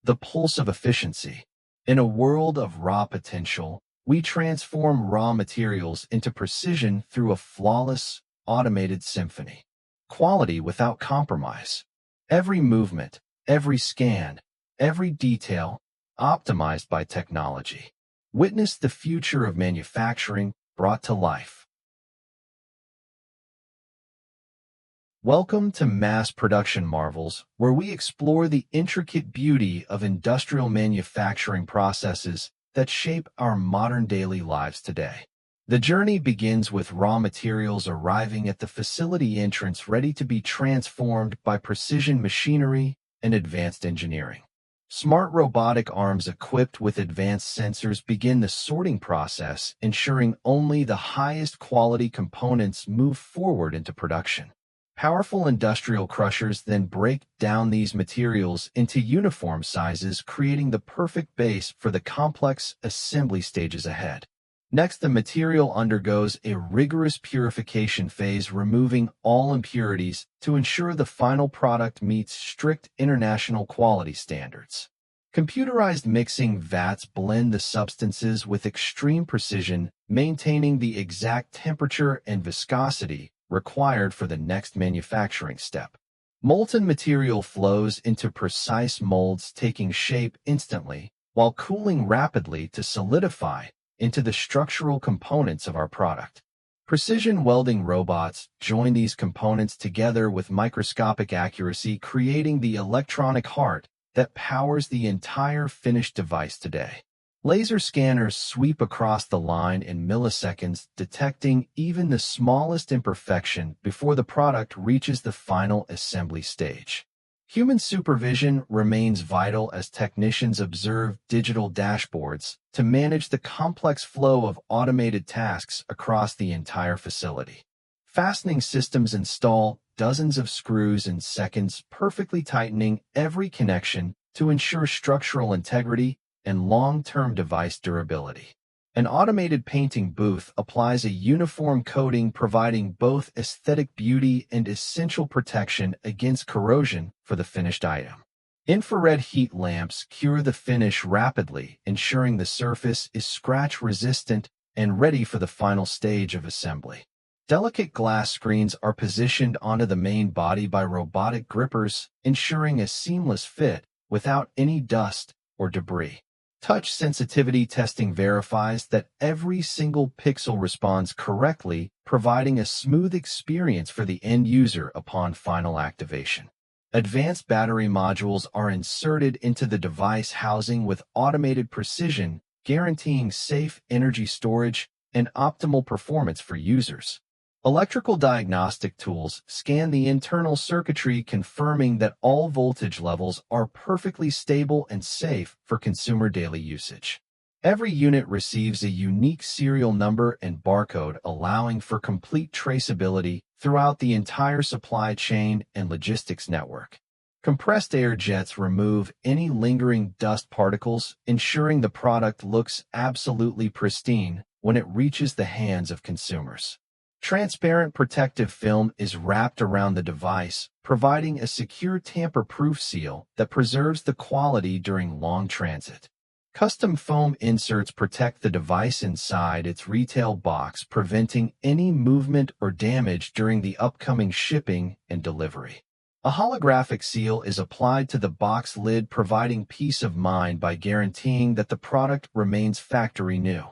the pulse of efficiency. In a world of raw potential, we transform raw materials into precision through a flawless, automated symphony. Quality without compromise. Every movement, every scan, every detail, optimized by technology. Witness the future of manufacturing brought to life. Welcome to Mass Production Marvels, where we explore the intricate beauty of industrial manufacturing processes that shape our modern daily lives today. The journey begins with raw materials arriving at the facility entrance ready to be transformed by precision machinery and advanced engineering. Smart robotic arms equipped with advanced sensors begin the sorting process, ensuring only the highest quality components move forward into production. Powerful industrial crushers then break down these materials into uniform sizes, creating the perfect base for the complex assembly stages ahead. Next, the material undergoes a rigorous purification phase, removing all impurities to ensure the final product meets strict international quality standards. Computerized mixing vats blend the substances with extreme precision, maintaining the exact temperature and viscosity required for the next manufacturing step. Molten material flows into precise molds, taking shape instantly, while cooling rapidly to solidify into the structural components of our product. Precision welding robots join these components together with microscopic accuracy, creating the electronic heart that powers the entire finished device today. Laser scanners sweep across the line in milliseconds, detecting even the smallest imperfection before the product reaches the final assembly stage. Human supervision remains vital as technicians observe digital dashboards to manage the complex flow of automated tasks across the entire facility. Fastening systems install dozens of screws in seconds, perfectly tightening every connection to ensure structural integrity and long-term device durability. An automated painting booth applies a uniform coating, providing both aesthetic beauty and essential protection against corrosion for the finished item. Infrared heat lamps cure the finish rapidly, ensuring the surface is scratch-resistant and ready for the final stage of assembly. Delicate glass screens are positioned onto the main body by robotic grippers, ensuring a seamless fit without any dust or debris. Touch sensitivity testing verifies that every single pixel responds correctly, providing a smooth experience for the end user upon final activation. Advanced battery modules are inserted into the device housing with automated precision, guaranteeing safe energy storage and optimal performance for users. Electrical diagnostic tools scan the internal circuitry, confirming that all voltage levels are perfectly stable and safe for consumer daily usage. Every unit receives a unique serial number and barcode, allowing for complete traceability throughout the entire supply chain and logistics network. Compressed air jets remove any lingering dust particles, ensuring the product looks absolutely pristine when it reaches the hands of consumers. Transparent protective film is wrapped around the device, providing a secure tamper-proof seal that preserves the quality during long transit. Custom foam inserts protect the device inside its retail box, preventing any movement or damage during the upcoming shipping and delivery. A holographic seal is applied to the box lid, providing peace of mind by guaranteeing that the product remains factory new.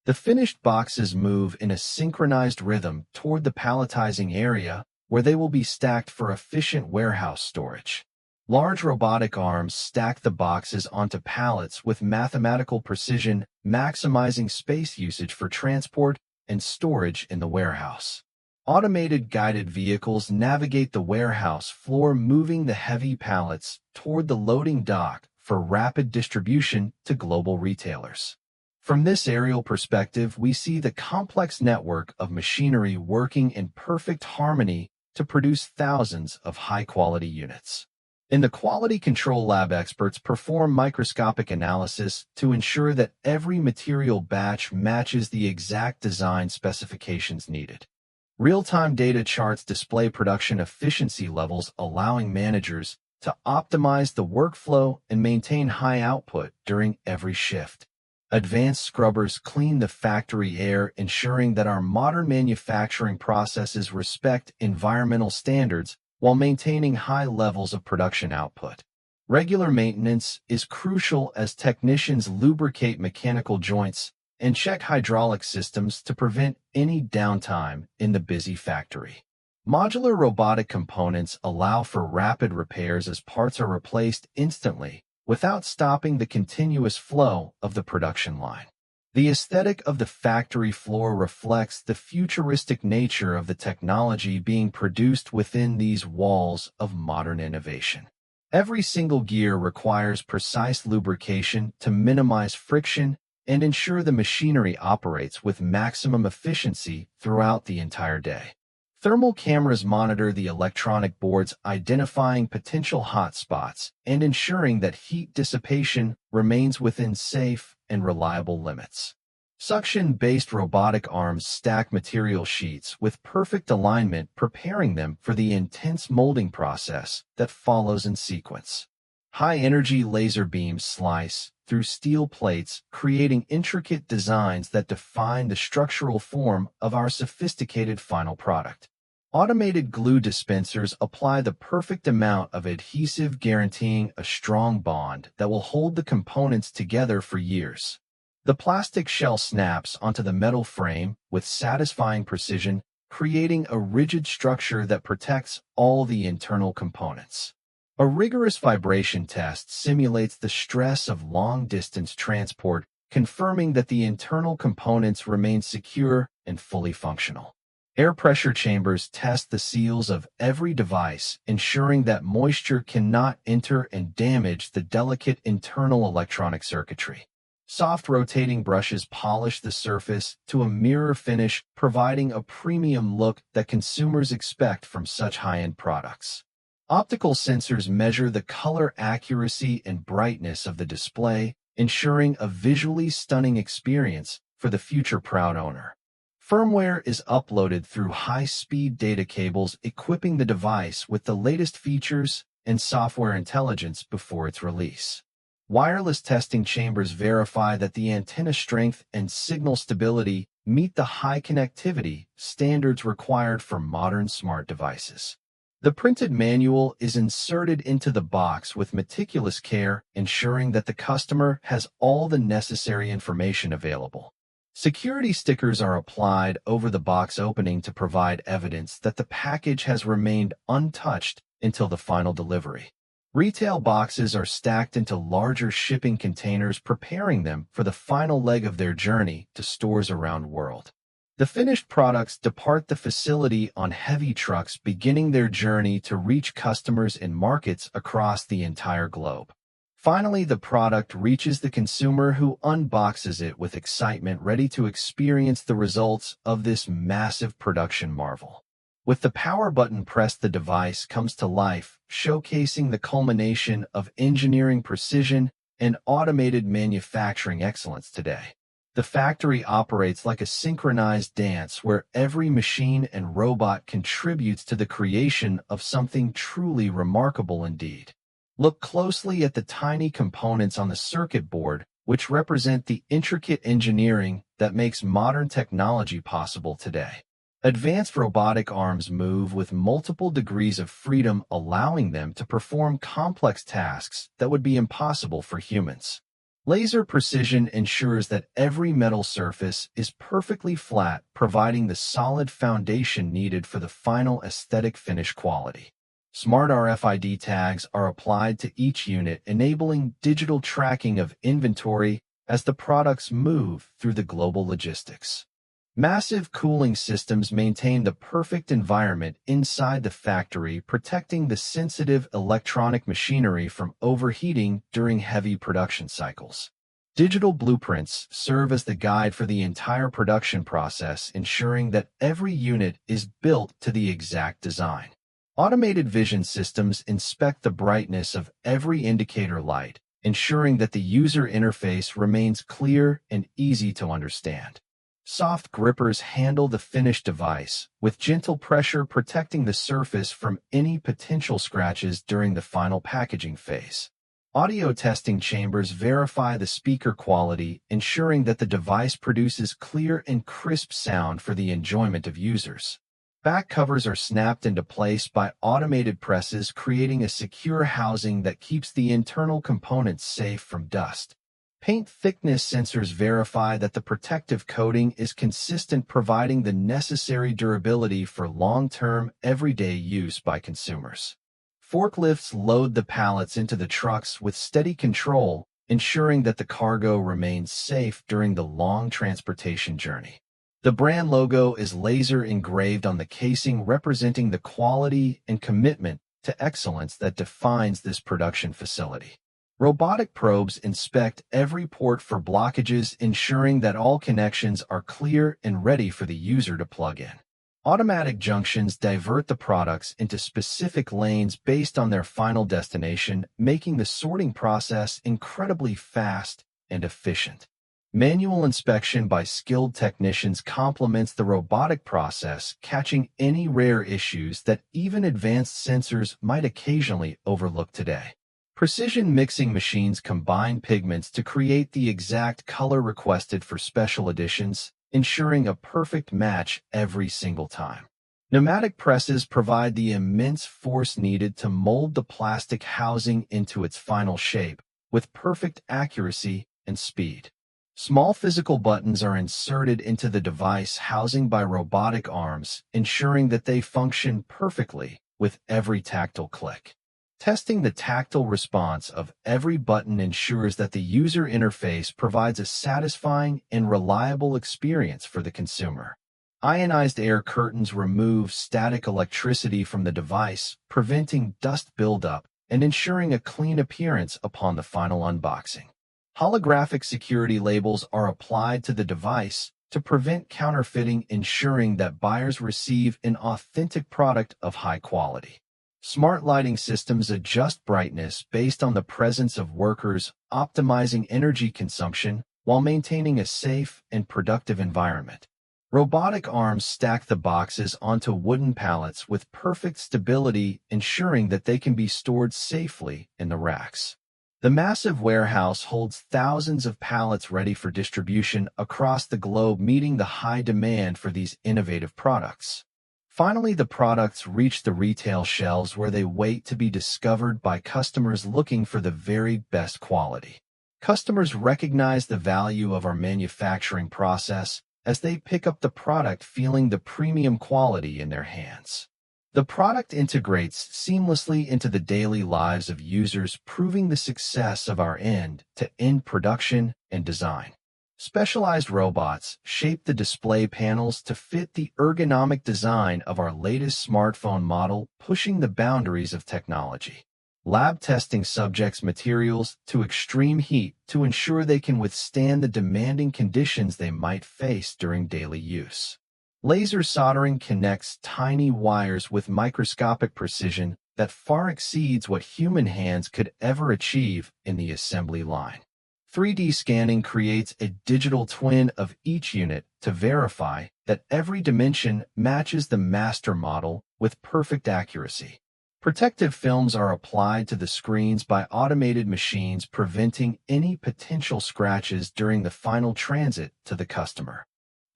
The finished boxes move in a synchronized rhythm toward the palletizing area, where they will be stacked for efficient warehouse storage. Large robotic arms stack the boxes onto pallets with mathematical precision, maximizing space usage for transport and storage in the warehouse. Automated guided vehicles navigate the warehouse floor, moving the heavy pallets toward the loading dock for rapid distribution to global retailers. From this aerial perspective, we see the complex network of machinery working in perfect harmony to produce thousands of high-quality units. In the quality control lab, experts perform microscopic analysis to ensure that every material batch matches the exact design specifications needed. Real-time data charts display production efficiency levels, allowing managers to optimize the workflow and maintain high output during every shift. Advanced scrubbers clean the factory air, ensuring that our modern manufacturing processes respect environmental standards while maintaining high levels of production output. Regular maintenance is crucial as technicians lubricate mechanical joints and check hydraulic systems to prevent any downtime in the busy factory. Modular robotic components allow for rapid repairs as parts are replaced instantly without stopping the continuous flow of the production line. The aesthetic of the factory floor reflects the futuristic nature of the technology being produced within these walls of modern innovation. Every single gear requires precise lubrication to minimize friction and ensure the machinery operates with maximum efficiency throughout the entire day. Thermal cameras monitor the electronic boards, identifying potential hot spots and ensuring that heat dissipation remains within safe and reliable limits. Suction-based robotic arms stack material sheets with perfect alignment, preparing them for the intense molding process that follows in sequence. High-energy laser beams slice through steel plates, creating intricate designs that define the structural form of our sophisticated final product. Automated glue dispensers apply the perfect amount of adhesive, guaranteeing a strong bond that will hold the components together for years. The plastic shell snaps onto the metal frame with satisfying precision, creating a rigid structure that protects all the internal components. A rigorous vibration test simulates the stress of long-distance transport, confirming that the internal components remain secure and fully functional. Air pressure chambers test the seals of every device, ensuring that moisture cannot enter and damage the delicate internal electronic circuitry. Soft rotating brushes polish the surface to a mirror finish, providing a premium look that consumers expect from such high-end products. Optical sensors measure the color accuracy and brightness of the display, ensuring a visually stunning experience for the future-proud owner. Firmware is uploaded through high-speed data cables, equipping the device with the latest features and software intelligence before its release. Wireless testing chambers verify that the antenna strength and signal stability meet the high connectivity standards required for modern smart devices. The printed manual is inserted into the box with meticulous care, ensuring that the customer has all the necessary information available. Security stickers are applied over the box opening to provide evidence that the package has remained untouched until the final delivery. Retail boxes are stacked into larger shipping containers, preparing them for the final leg of their journey to stores around the world. The finished products depart the facility on heavy trucks, beginning their journey to reach customers in markets across the entire globe. Finally, the product reaches the consumer, who unboxes it with excitement, ready to experience the results of this massive production marvel. With the power button pressed, the device comes to life, showcasing the culmination of engineering precision and automated manufacturing excellence today. The factory operates like a synchronized dance where every machine and robot contributes to the creation of something truly remarkable indeed. Look closely at the tiny components on the circuit board, which represent the intricate engineering that makes modern technology possible today. Advanced robotic arms move with multiple degrees of freedom, allowing them to perform complex tasks that would be impossible for humans. Laser precision ensures that every metal surface is perfectly flat, providing the solid foundation needed for the final aesthetic finish quality. Smart RFID tags are applied to each unit, enabling digital tracking of inventory as the products move through the global logistics. Massive cooling systems maintain the perfect environment inside the factory, protecting the sensitive electronic machinery from overheating during heavy production cycles. Digital blueprints serve as the guide for the entire production process, ensuring that every unit is built to the exact design. Automated vision systems inspect the brightness of every indicator light, ensuring that the user interface remains clear and easy to understand. Soft grippers handle the finished device, with gentle pressure protecting the surface from any potential scratches during the final packaging phase. Audio testing chambers verify the speaker quality, ensuring that the device produces clear and crisp sound for the enjoyment of users. Back covers are snapped into place by automated presses, creating a secure housing that keeps the internal components safe from dust. Paint thickness sensors verify that the protective coating is consistent, providing the necessary durability for long-term, everyday use by consumers. Forklifts load the pallets into the trucks with steady control, ensuring that the cargo remains safe during the long transportation journey. The brand logo is laser engraved on the casing, representing the quality and commitment to excellence that defines this production facility. Robotic probes inspect every port for blockages, ensuring that all connections are clear and ready for the user to plug in. Automatic junctions divert the products into specific lanes based on their final destination, making the sorting process incredibly fast and efficient. Manual inspection by skilled technicians complements the robotic process, catching any rare issues that even advanced sensors might occasionally overlook today. Precision mixing machines combine pigments to create the exact color requested for special editions, ensuring a perfect match every single time. Pneumatic presses provide the immense force needed to mold the plastic housing into its final shape, with perfect accuracy and speed. Small physical buttons are inserted into the device housing by robotic arms, ensuring that they function perfectly with every tactile click. Testing the tactile response of every button ensures that the user interface provides a satisfying and reliable experience for the consumer. Ionized air curtains remove static electricity from the device, preventing dust buildup and ensuring a clean appearance upon the final unboxing. Holographic security labels are applied to the device to prevent counterfeiting, ensuring that buyers receive an authentic product of high quality. Smart lighting systems adjust brightness based on the presence of workers, optimizing energy consumption while maintaining a safe and productive environment. Robotic arms stack the boxes onto wooden pallets with perfect stability, ensuring that they can be stored safely in the racks. The massive warehouse holds thousands of pallets ready for distribution across the globe, meeting the high demand for these innovative products. Finally, the products reach the retail shelves where they wait to be discovered by customers looking for the very best quality. Customers recognize the value of our manufacturing process as they pick up the product, feeling the premium quality in their hands. The product integrates seamlessly into the daily lives of users, proving the success of our end-to-end production and design. Specialized robots shape the display panels to fit the ergonomic design of our latest smartphone model, pushing the boundaries of technology. Lab testing subjects materials to extreme heat to ensure they can withstand the demanding conditions they might face during daily use. Laser soldering connects tiny wires with microscopic precision that far exceeds what human hands could ever achieve in the assembly line. 3D scanning creates a digital twin of each unit to verify that every dimension matches the master model with perfect accuracy. Protective films are applied to the screens by automated machines, preventing any potential scratches during the final transit to the customer.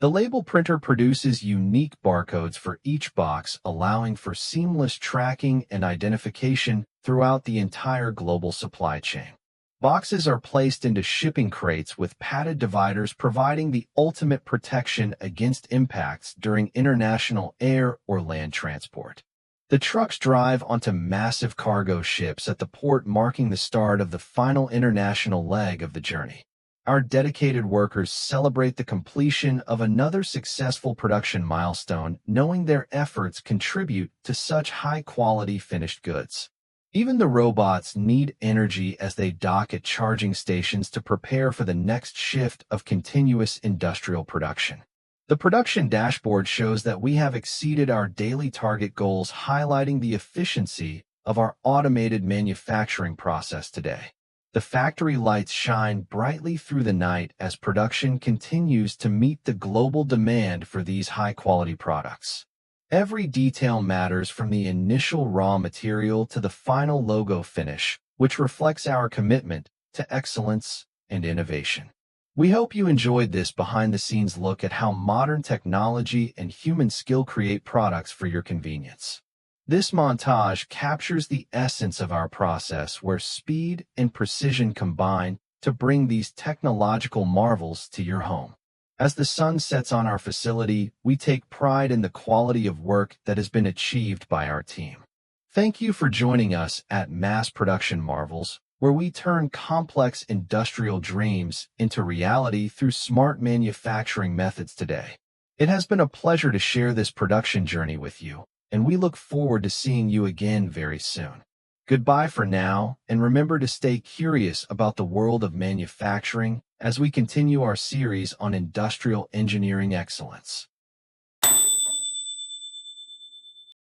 The label printer produces unique barcodes for each box, allowing for seamless tracking and identification throughout the entire global supply chain. Boxes are placed into shipping crates with padded dividers, providing the ultimate protection against impacts during international air or land transport. The trucks drive onto massive cargo ships at the port, marking the start of the final international leg of the journey. Our dedicated workers celebrate the completion of another successful production milestone, knowing their efforts contribute to such high-quality finished goods. Even the robots need energy as they dock at charging stations to prepare for the next shift of continuous industrial production. The production dashboard shows that we have exceeded our daily target goals, highlighting the efficiency of our automated manufacturing process today. The factory lights shine brightly through the night as production continues to meet the global demand for these high-quality products. Every detail matters, from the initial raw material to the final logo finish, which reflects our commitment to excellence and innovation. We hope you enjoyed this behind-the-scenes look at how modern technology and human skill create products for your convenience. This montage captures the essence of our process, where speed and precision combine to bring these technological marvels to your home. As the sun sets on our facility, we take pride in the quality of work that has been achieved by our team. Thank you for joining us at Mass Production Marvels, where we turn complex industrial dreams into reality through smart manufacturing methods today. It has been a pleasure to share this production journey with you, and we look forward to seeing you again very soon. Goodbye for now, and remember to stay curious about the world of manufacturing as we continue our series on industrial engineering excellence.